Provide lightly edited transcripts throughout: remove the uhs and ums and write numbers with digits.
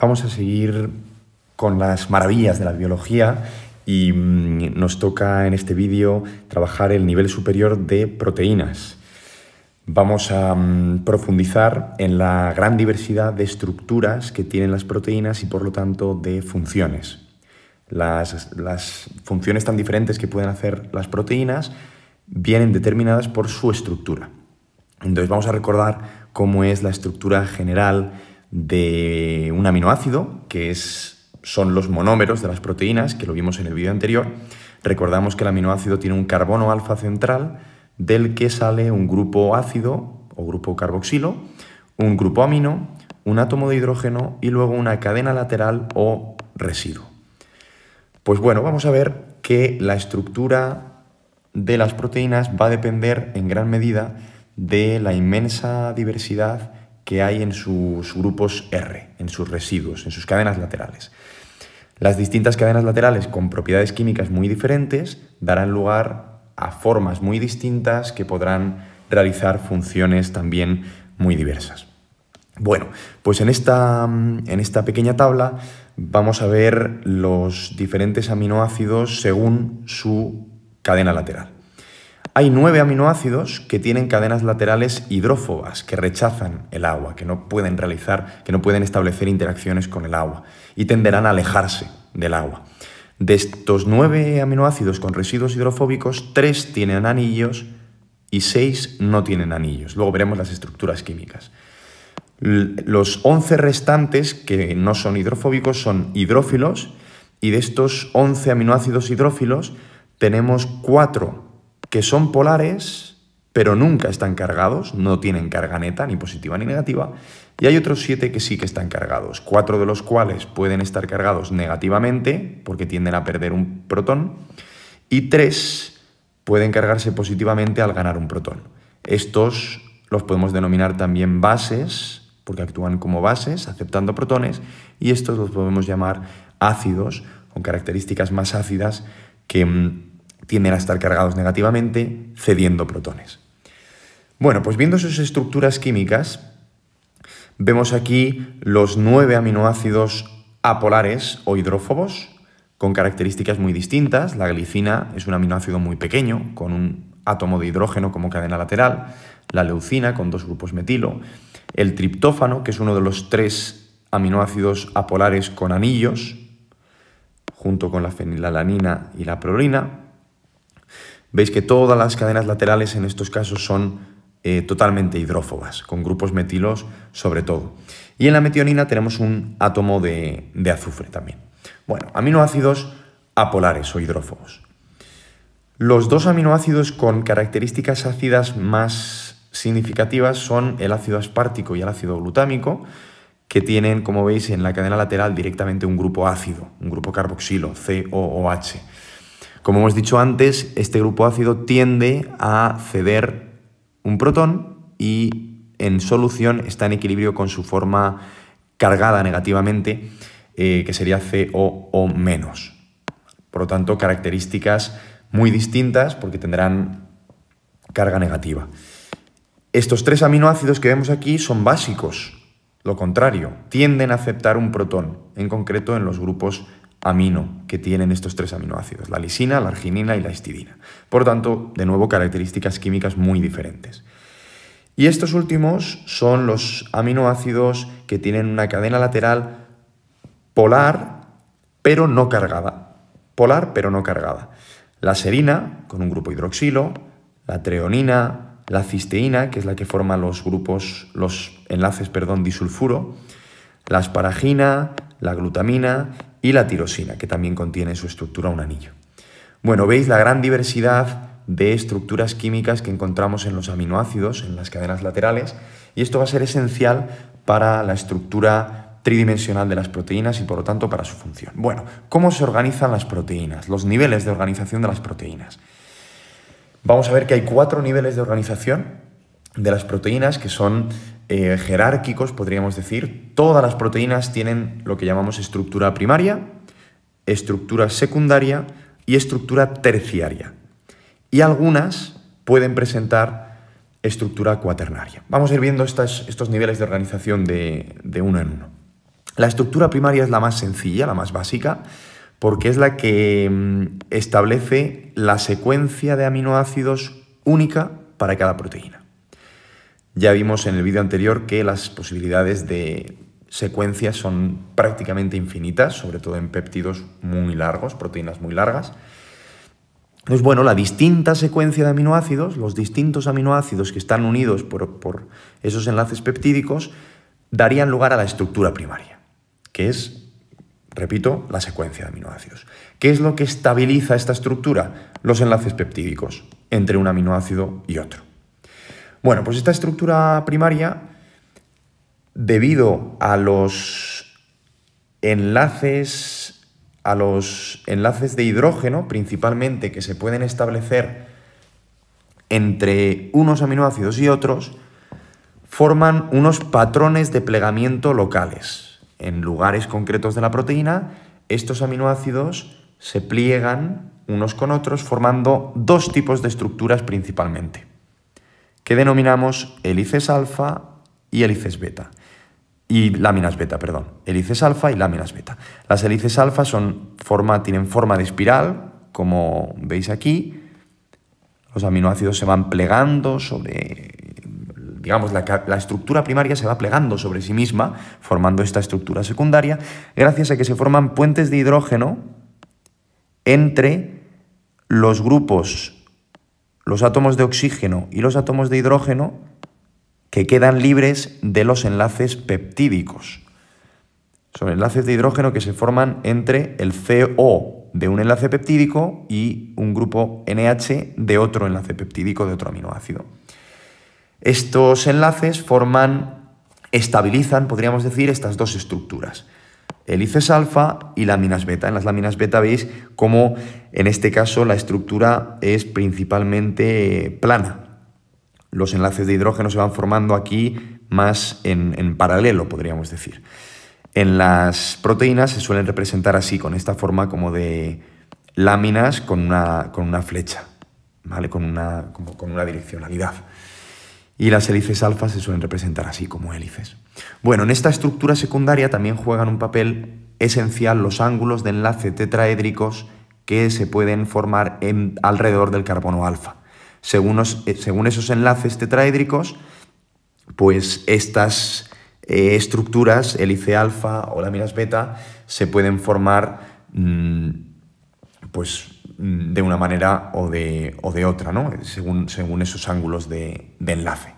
Vamos a seguir con las maravillas de la biología y nos toca en este vídeo trabajar el nivel superior de proteínas. Vamos a profundizar en la gran diversidad de estructuras que tienen las proteínas y por lo tanto de funciones. Las funciones tan diferentes que pueden hacer las proteínas vienen determinadas por su estructura. Entonces vamos a recordar cómo es la estructura general de un aminoácido, que son los monómeros de las proteínas, que lo vimos en el vídeo anterior. Recordamos que el aminoácido tiene un carbono alfa central del que sale un grupo ácido o grupo carboxilo, un grupo amino, un átomo de hidrógeno y luego una cadena lateral o residuo. Pues bueno, vamos a ver que la estructura de las proteínas va a depender en gran medida de la inmensa diversidad que hay en sus grupos R, en sus residuos, en sus cadenas laterales. Las distintas cadenas laterales con propiedades químicas muy diferentes darán lugar a formas muy distintas que podrán realizar funciones también muy diversas. Bueno, pues en esta pequeña tabla vamos a ver los diferentes aminoácidos según su cadena lateral. Hay 9 aminoácidos que tienen cadenas laterales hidrófobas, que rechazan el agua, que no pueden establecer interacciones con el agua y tenderán a alejarse del agua. De estos 9 aminoácidos con residuos hidrofóbicos, 3 tienen anillos y 6 no tienen anillos. Luego veremos las estructuras químicas. Los 11 restantes que no son hidrofóbicos son hidrófilos, y de estos 11 aminoácidos hidrófilos tenemos 4 que son polares, pero nunca están cargados, no tienen carga neta, ni positiva ni negativa, y hay otros 7 que sí que están cargados, 4 de los cuales pueden estar cargados negativamente, porque tienden a perder un protón, y 3 pueden cargarse positivamente al ganar un protón. Estos los podemos denominar también bases, porque actúan como bases, aceptando protones, y estos los podemos llamar ácidos, con características más ácidas, que tienden a estar cargados negativamente, cediendo protones. Bueno, pues viendo sus estructuras químicas, vemos aquí los 9 aminoácidos apolares o hidrófobos, con características muy distintas. La glicina es un aminoácido muy pequeño, con un átomo de hidrógeno como cadena lateral, la leucina con 2 grupos metilo, el triptófano, que es uno de los 3 aminoácidos apolares con anillos, junto con la fenilalanina y la prolina. Veis que todas las cadenas laterales en estos casos son totalmente hidrófobas, con grupos metilos sobre todo. Y en la metionina tenemos un átomo de azufre también. Bueno, aminoácidos apolares o hidrófobos. Los 2 aminoácidos con características ácidas más significativas son el ácido aspartico y el ácido glutámico, que tienen, como veis, en la cadena lateral directamente un grupo ácido, un grupo carboxilo, COOH. Como hemos dicho antes, este grupo ácido tiende a ceder un protón y en solución está en equilibrio con su forma cargada negativamente, que sería COO-. Por lo tanto, características muy distintas porque tendrán carga negativa. Estos 3 aminoácidos que vemos aquí son básicos, lo contrario, tienden a aceptar un protón, en concreto en los grupos amino que tienen estos 3 aminoácidos, la lisina, la arginina y la histidina. Por lo tanto, de nuevo, características químicas muy diferentes. Y estos últimos son los aminoácidos que tienen una cadena lateral polar, pero no cargada. Polar, pero no cargada. La serina, con un grupo hidroxilo, la treonina, la cisteína, que es la que forma los enlaces disulfuro, la asparagina, la glutamina y la tirosina, que también contiene en su estructura un anillo. Bueno, veis la gran diversidad de estructuras químicas que encontramos en los aminoácidos, en las cadenas laterales, y esto va a ser esencial para la estructura tridimensional de las proteínas y por lo tanto para su función. Bueno, ¿cómo se organizan las proteínas? Los niveles de organización de las proteínas. Vamos a ver que hay 4 niveles de organización de las proteínas que son jerárquicos, podríamos decir. Todas las proteínas tienen lo que llamamos estructura primaria, estructura secundaria y estructura terciaria. Y algunas pueden presentar estructura cuaternaria. Vamos a ir viendo estos niveles de organización de uno en uno. La estructura primaria es la más sencilla, la más básica, porque es la que establece la secuencia de aminoácidos única para cada proteína. Ya vimos en el vídeo anterior que las posibilidades de secuencias son prácticamente infinitas, sobre todo en péptidos muy largos, proteínas muy largas. Entonces, bueno, la distinta secuencia de aminoácidos, los distintos aminoácidos que están unidos por esos enlaces peptídicos, darían lugar a la estructura primaria, que es, repito, la secuencia de aminoácidos. ¿Qué es lo que estabiliza esta estructura? Los enlaces peptídicos entre un aminoácido y otro. Bueno, pues esta estructura primaria, debido a los enlaces de hidrógeno, principalmente, que se pueden establecer entre unos aminoácidos y otros, forman unos patrones de plegamiento locales. En lugares concretos de la proteína, estos aminoácidos se pliegan unos con otros, formando dos tipos de estructuras principalmente, que denominamos hélices alfa y hélices beta. Y láminas beta, perdón. Hélices alfa y láminas beta. Las hélices alfa tienen forma de espiral, como veis aquí. Los aminoácidos se van plegando sobre, digamos, la estructura primaria se va plegando sobre sí misma, formando esta estructura secundaria, gracias a que se forman puentes de hidrógeno entre los grupos, los átomos de oxígeno y los átomos de hidrógeno, que quedan libres de los enlaces peptídicos. Son enlaces de hidrógeno que se forman entre el CO de un enlace peptídico y un grupo NH de otro enlace peptídico de otro aminoácido. Estos enlaces estabilizan, podríamos decir, estas dos estructuras, hélices alfa y láminas beta. En las láminas beta veis cómo, en este caso, la estructura es principalmente plana. Los enlaces de hidrógeno se van formando aquí más en paralelo, podríamos decir. En las proteínas se suelen representar así, con esta forma como de láminas con una flecha, ¿vale? Con una direccionalidad. Y las hélices alfa se suelen representar así, como hélices. Bueno, en esta estructura secundaria también juegan un papel esencial los ángulos de enlace tetraédricos que se pueden formar alrededor del carbono alfa. Según esos enlaces tetraédricos, pues estas estructuras, hélice alfa o láminas beta, se pueden formar pues, de una manera o de otra, ¿no? según esos ángulos de enlace.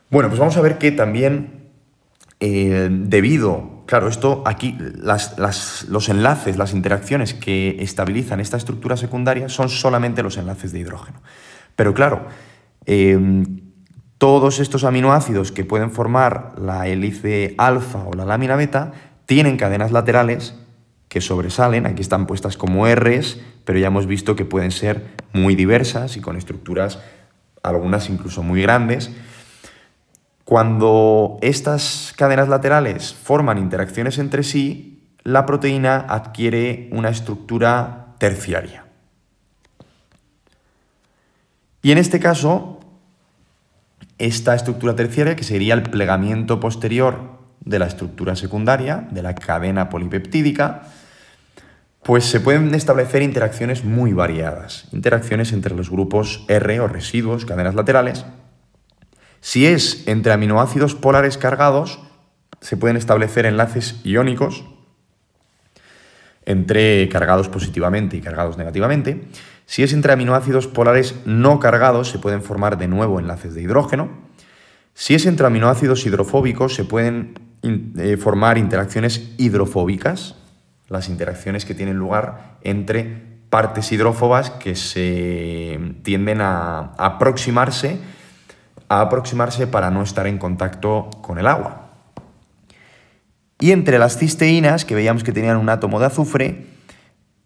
Bueno, pues vamos a ver que también claro, esto aquí, los enlaces, las interacciones que estabilizan esta estructura secundaria son solamente los enlaces de hidrógeno. Pero claro, todos estos aminoácidos que pueden formar la hélice alfa o la lámina beta tienen cadenas laterales que sobresalen. Aquí están puestas como Rs, pero ya hemos visto que pueden ser muy diversas y con estructuras, algunas incluso muy grandes. Cuando estas cadenas laterales forman interacciones entre sí, la proteína adquiere una estructura terciaria. Y en este caso, esta estructura terciaria, que sería el plegamiento posterior de la estructura secundaria, de la cadena polipeptídica, pues se pueden establecer interacciones muy variadas, interacciones entre los grupos R o residuos, cadenas laterales. Si es entre aminoácidos polares cargados, se pueden establecer enlaces iónicos entre cargados positivamente y cargados negativamente. Si es entre aminoácidos polares no cargados, se pueden formar de nuevo enlaces de hidrógeno. Si es entre aminoácidos hidrofóbicos, se pueden formar interacciones hidrofóbicas, las interacciones que tienen lugar entre partes hidrófobas que se tienden a aproximarse para no estar en contacto con el agua. Y entre las cisteínas, que veíamos que tenían un átomo de azufre,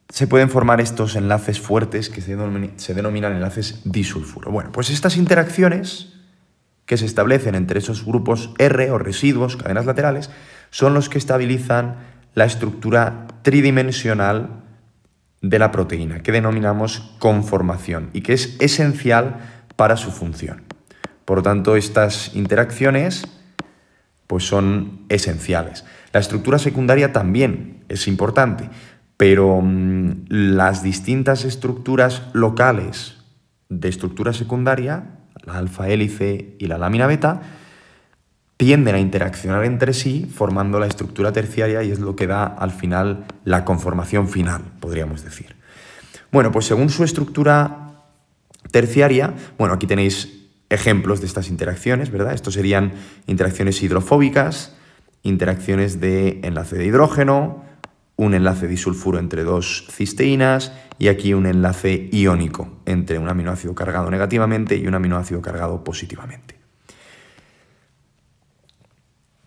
se pueden formar estos enlaces fuertes que se denominan enlaces disulfuro. Bueno, pues estas interacciones que se establecen entre esos grupos R o residuos, cadenas laterales, son los que estabilizan la estructura tridimensional de la proteína, que denominamos conformación y que es esencial para su función. Por lo tanto, estas interacciones pues son esenciales. La estructura secundaria también es importante, pero las distintas estructuras locales de estructura secundaria, la alfa hélice y la lámina beta, tienden a interaccionar entre sí formando la estructura terciaria y es lo que da al final la conformación final, podríamos decir. Bueno, pues según su estructura terciaria, bueno, aquí tenéis ejemplos de estas interacciones, ¿verdad? Estos serían interacciones hidrofóbicas, interacciones de enlace de hidrógeno, un enlace disulfuro entre dos cisteínas y aquí un enlace iónico entre un aminoácido cargado negativamente y un aminoácido cargado positivamente.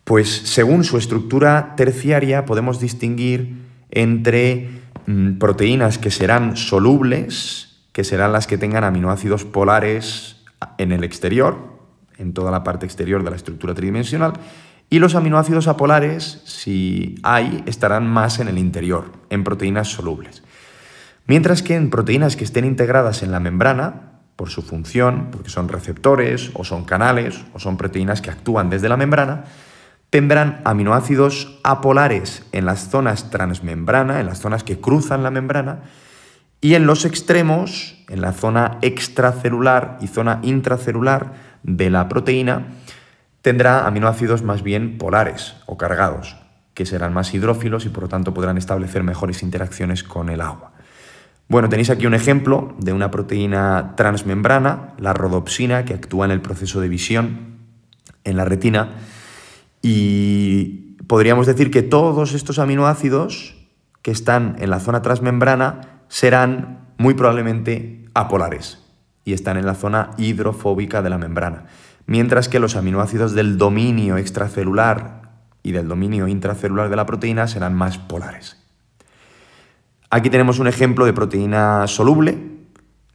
Pues según su estructura terciaria podemos distinguir entre proteínas que serán solubles, que serán las que tengan aminoácidos polares en el exterior, en toda la parte exterior de la estructura tridimensional, y los aminoácidos apolares, si hay, estarán más en el interior, en proteínas solubles. Mientras que en proteínas que estén integradas en la membrana, por su función, porque son receptores, o son canales, o son proteínas que actúan desde la membrana, tendrán aminoácidos apolares en las zonas transmembrana, en las zonas que cruzan la membrana, y en los extremos, en la zona extracelular y zona intracelular de la proteína, tendrá aminoácidos más bien polares o cargados, que serán más hidrófilos y por lo tanto podrán establecer mejores interacciones con el agua. Bueno, tenéis aquí un ejemplo de una proteína transmembrana, la rodopsina, que actúa en el proceso de visión en la retina. Y podríamos decir que todos estos aminoácidos que están en la zona transmembrana serán muy probablemente apolares y están en la zona hidrofóbica de la membrana, mientras que los aminoácidos del dominio extracelular y del dominio intracelular de la proteína serán más polares. Aquí tenemos un ejemplo de proteína soluble,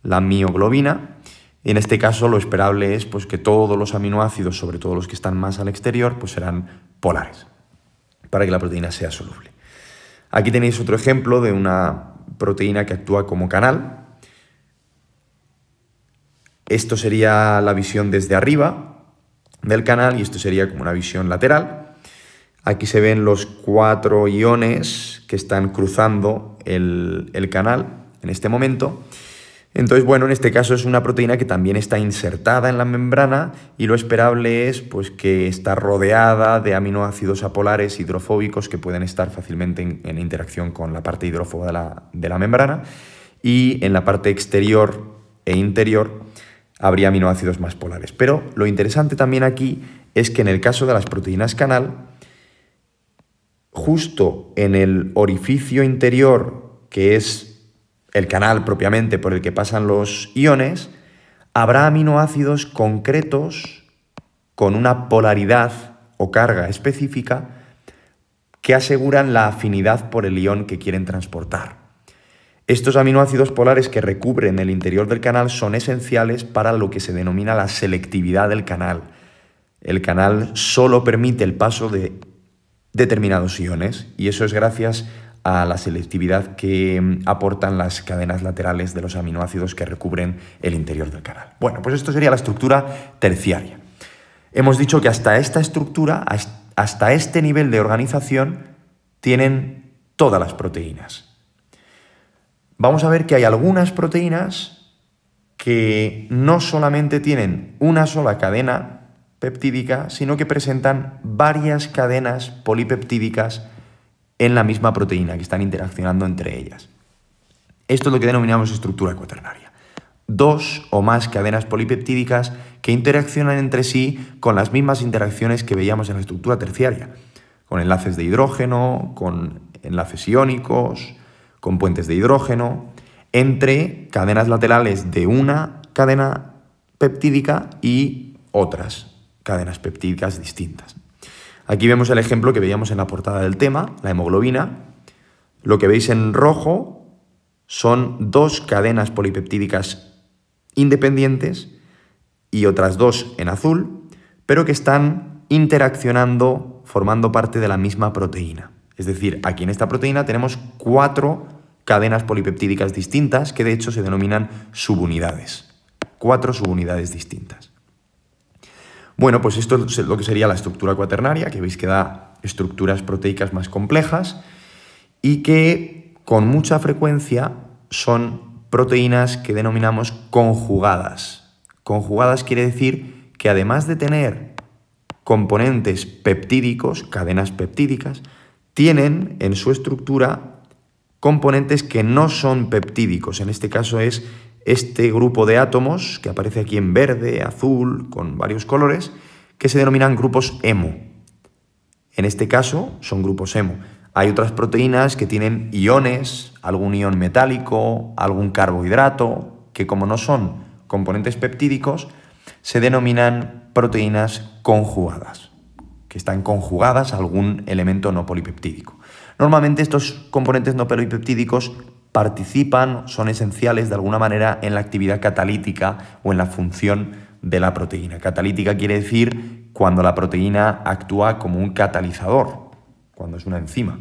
la mioglobina. En este caso lo esperable es pues, que todos los aminoácidos, sobre todo los que están más al exterior, pues serán polares, para que la proteína sea soluble. Aquí tenéis otro ejemplo de una proteína que actúa como canal. Esto sería la visión desde arriba del canal y esto sería como una visión lateral. Aquí se ven los 4 iones que están cruzando el canal en este momento. Entonces, bueno, en este caso es una proteína que también está insertada en la membrana y lo esperable es pues, que está rodeada de aminoácidos apolares hidrofóbicos que pueden estar fácilmente en interacción con la parte hidrófoba de la membrana y en la parte exterior e interior habría aminoácidos más polares. Pero lo interesante también aquí es que en el caso de las proteínas canal, justo en el orificio interior, que es el canal propiamente por el que pasan los iones, habrá aminoácidos concretos con una polaridad o carga específica que aseguran la afinidad por el ion que quieren transportar. Estos aminoácidos polares que recubren el interior del canal son esenciales para lo que se denomina la selectividad del canal. El canal solo permite el paso de determinados iones y eso es gracias a la selectividad que aportan las cadenas laterales de los aminoácidos que recubren el interior del canal. Bueno, pues esto sería la estructura terciaria. Hemos dicho que hasta esta estructura, hasta este nivel de organización, tienen todas las proteínas. Vamos a ver que hay algunas proteínas que no solamente tienen una sola cadena peptídica, sino que presentan varias cadenas polipeptídicas en la misma proteína, que están interaccionando entre ellas. Esto es lo que denominamos estructura cuaternaria. 2 o más cadenas polipeptídicas que interaccionan entre sí con las mismas interacciones que veíamos en la estructura terciaria, con enlaces de hidrógeno, con enlaces iónicos, con puentes de hidrógeno, entre cadenas laterales de una cadena peptídica y otras cadenas peptídicas distintas. Aquí vemos el ejemplo que veíamos en la portada del tema, la hemoglobina. Lo que veis en rojo son 2 cadenas polipeptídicas independientes y otras 2 en azul, pero que están interaccionando formando parte de la misma proteína. Es decir, aquí en esta proteína tenemos 4 cadenas polipeptídicas distintas que de hecho se denominan subunidades. 4 subunidades distintas. Bueno, pues esto es lo que sería la estructura cuaternaria, que veis que da estructuras proteicas más complejas y que con mucha frecuencia son proteínas que denominamos conjugadas. Conjugadas quiere decir que además de tener componentes peptídicos, cadenas peptídicas, tienen en su estructura componentes que no son peptídicos. En este caso es este grupo de átomos que aparece aquí en verde, azul, con varios colores, que se denominan grupos hemo. En este caso son grupos hemo. Hay otras proteínas que tienen iones, algún ion metálico, algún carbohidrato, que como no son componentes peptídicos, se denominan proteínas conjugadas, que están conjugadas a algún elemento no polipeptídico. Normalmente estos componentes no polipeptídicos participan, son esenciales de alguna manera en la actividad catalítica o en la función de la proteína. Catalítica quiere decir cuando la proteína actúa como un catalizador, cuando es una enzima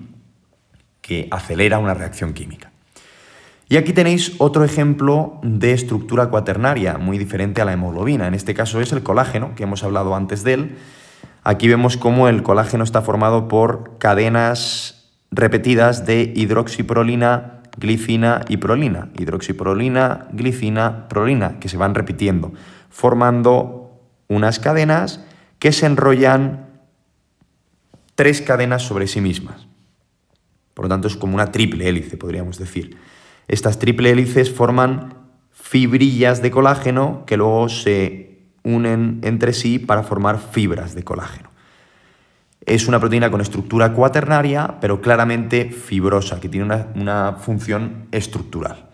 que acelera una reacción química. Y aquí tenéis otro ejemplo de estructura cuaternaria muy diferente a la hemoglobina. En este caso es el colágeno, que hemos hablado antes de él. Aquí vemos cómo el colágeno está formado por cadenas repetidas de hidroxiprolina, glicina y prolina. Hidroxiprolina, glicina, prolina, que se van repitiendo, formando unas cadenas que se enrollan 3 cadenas sobre sí mismas. Por lo tanto, es como una triple hélice, podríamos decir. Estas triple hélices forman fibrillas de colágeno que luego se unen entre sí para formar fibras de colágeno. Es una proteína con estructura cuaternaria, pero claramente fibrosa, que tiene una función estructural.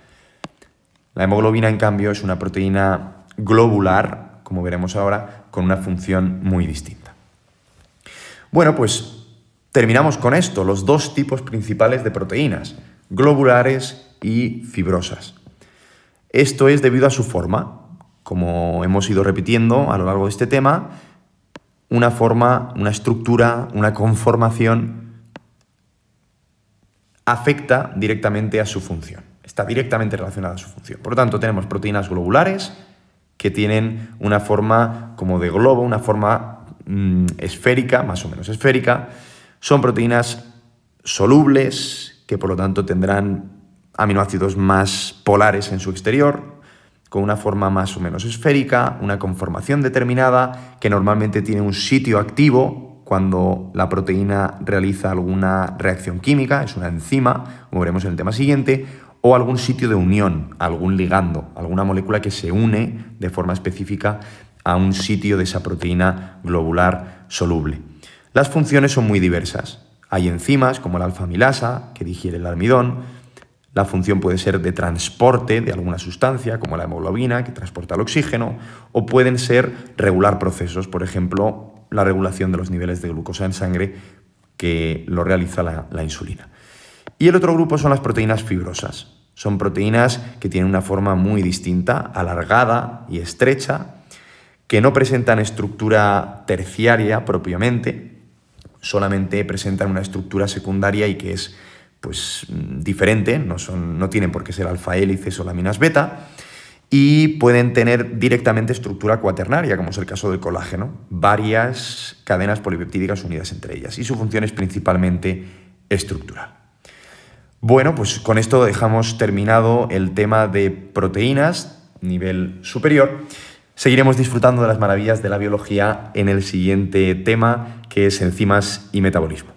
La hemoglobina, en cambio, es una proteína globular, como veremos ahora, con una función muy distinta. Bueno, pues terminamos con esto, los dos tipos principales de proteínas, globulares y fibrosas. Esto es debido a su forma. Como hemos ido repitiendo a lo largo de este tema, una forma, una estructura, una conformación afecta directamente a su función. Está directamente relacionada a su función. Por lo tanto, tenemos proteínas globulares que tienen una forma como de globo, una forma esférica, más o menos esférica. Son proteínas solubles que por lo tanto tendrán aminoácidos más polares en su exterior, con una forma más o menos esférica, una conformación determinada que normalmente tiene un sitio activo cuando la proteína realiza alguna reacción química, es una enzima, como veremos en el tema siguiente, o algún sitio de unión, algún ligando, alguna molécula que se une de forma específica a un sitio de esa proteína globular soluble. Las funciones son muy diversas. Hay enzimas como la alfa-amilasa, que digiere el almidón. La función puede ser de transporte de alguna sustancia, como la hemoglobina, que transporta el oxígeno, o pueden ser regular procesos, por ejemplo, la regulación de los niveles de glucosa en sangre, que lo realiza la insulina. Y el otro grupo son las proteínas fibrosas. Son proteínas que tienen una forma muy distinta, alargada y estrecha, que no presentan estructura terciaria propiamente, solamente presentan una estructura secundaria y que es diferente, no tienen por qué ser alfa-hélices o láminas beta, y pueden tener directamente estructura cuaternaria, como es el caso del colágeno, varias cadenas polipeptídicas unidas entre ellas, y su función es principalmente estructural. Bueno, pues con esto dejamos terminado el tema de proteínas, nivel superior. Seguiremos disfrutando de las maravillas de la biología en el siguiente tema, que es enzimas y metabolismo.